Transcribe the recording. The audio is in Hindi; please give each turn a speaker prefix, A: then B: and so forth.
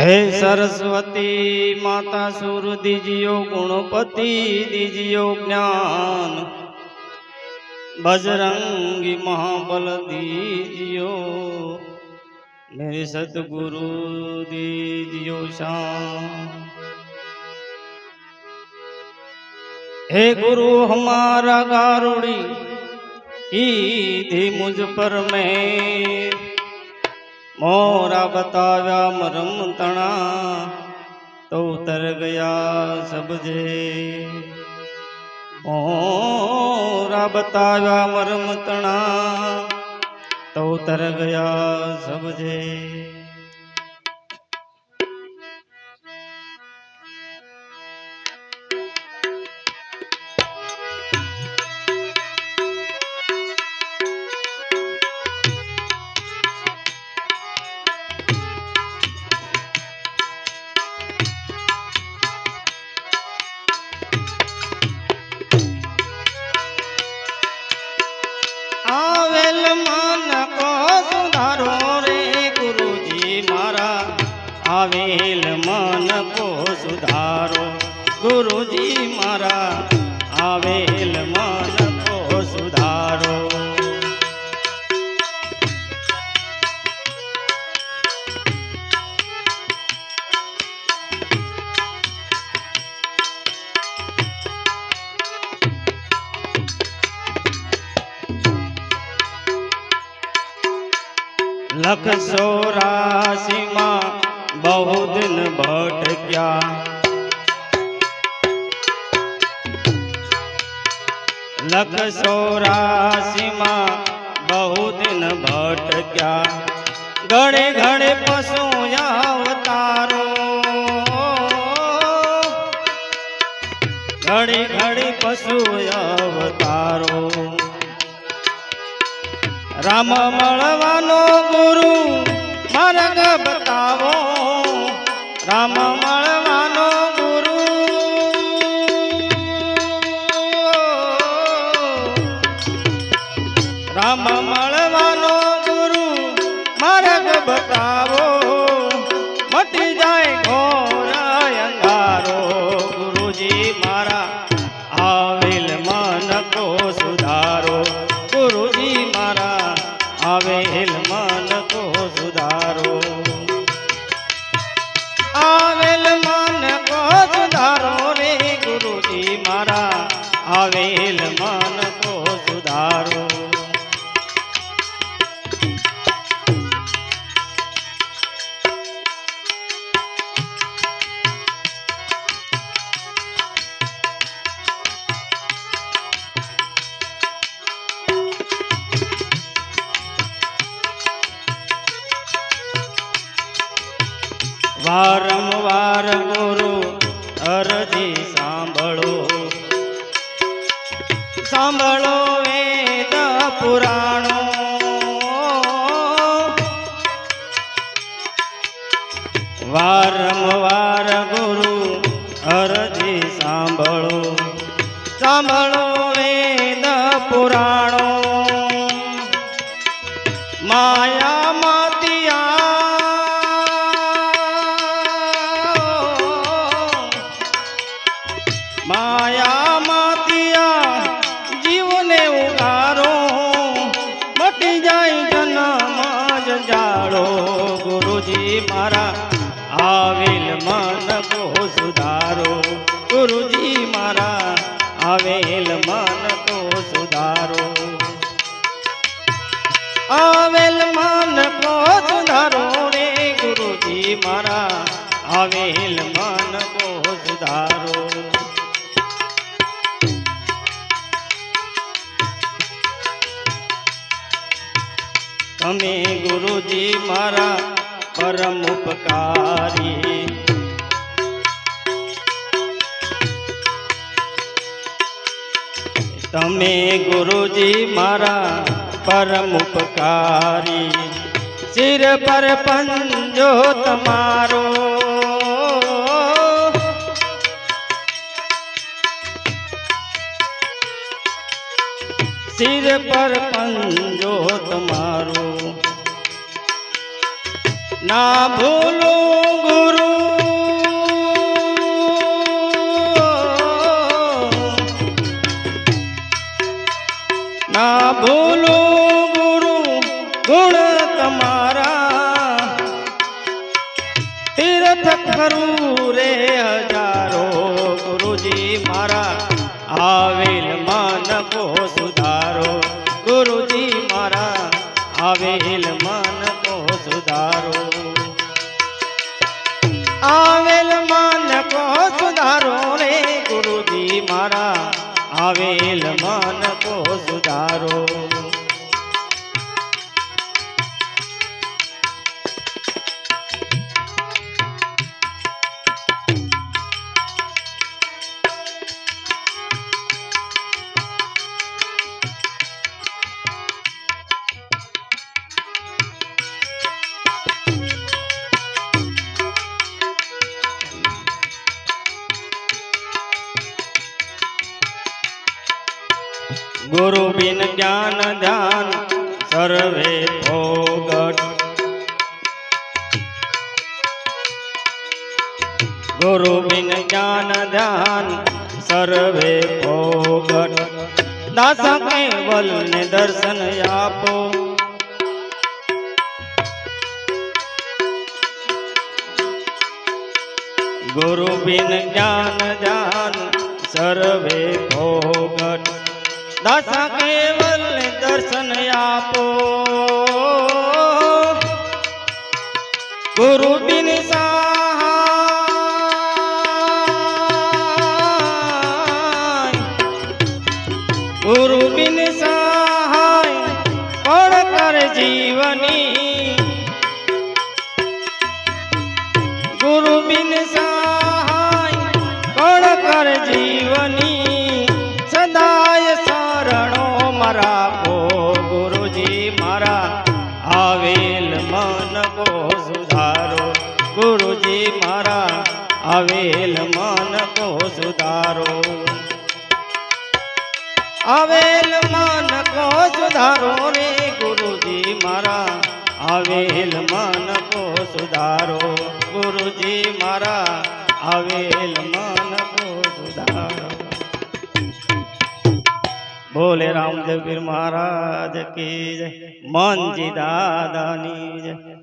A: हे सरस्वती माता सुर दीजियो गुणपति दीजियो ज्ञान, बजरंगी महाबल दीजियो, मेरे सतगुरु दीजियो शान। हे गुरु हमारा गारुड़ी ईदी मुझ पर में, मोरा बताव्या मरम तना तो उतर गया सबजे। मोरा बताव्या मरम तना तो उतर गया सबजे। आवेल मन को सुधारो रे गुरुजी मारा, आवेल मन को सुधारो गुरुजी मारा, आवेल मन को सुधारो। लख 84 मां बहु दिन भटक्या, लख 84 मां बहु दिन भटक्या, घड़े घड़े पशु अवतारो, घड़ी घड़ी पशु अवतारो। राम मळवानो गुरु मार्ग बतावो, राम मळवानो गुरु, राम मळवानो गुरु मार्ग बतावो, मटी जाए घोर अंधारो गुरुजी मारा, आवेल मन को सुधारो गुरुजी मारा, आवेल मन को सुधारो। आवेल मन को सुधारो रे गुरुजी मारा, आवेल मन को सुधारो। वारंवार गुरु अरजी सांभळो, सांभळो वेद पुराणो, वारंवार गुरु अरजी सांभळो, सांभळो वेद पुराणो। माया मातिया माया मातिया जीवने उगारो, मटी जाए जन्म जंजाड़ो गुरुजी मारा, आवेल मन को सुधारो गुरुजी मारा, आवेल मन को सुधारो। आवेल मन को सुधारो रे गुरुजी मारा, आवेल मन को सुधारो। तमे गुरुजी मारा परम उपकारी, तमे गुरुजी मारा परम उपकारी, सिर पर पंजो तमारो, सिर पर पंजो तुम्हारो, ना भूलो गुरु ભૂલું ગુરુ ગુણ તમારા તીર્થ ખરું રે હજારો ગુરુજી મારા આવેલ મન કો સુધારો ગુરુજી મારા આવેલ મન કો સુધારો આવેલ મન કો સુધારો રે ગુરુજી મારા આવેલ મન કો સુધારો गुरु बिन ज्ञान ध्यान सर्वे भोगट गुरु बिन ज्ञान ध्यान सर्वे भोगट दासा केवल ने दर्शन आपो गुरु बिन ज्ञान ध्यान सर्वे भोगट दासा केवल दर्शन आपो गुरु बिन सहाय गुरु बिन सहाय कोण कर जीवनी गुरु बिन सहाय कोण कर जीवनी सदाय शरणो मारा को गुरुजी मारा आवेल मन को सुधारो गुरुजी मारा आवेल मन को सुधारो आवेल मन को सुधारो रे गुरुजी मारा आवेल मन को सुधारो गुरुजी मारा आवेल मन को सुधारो बोले रामदेव पीर महाराज की जय मन जी दादानी जय।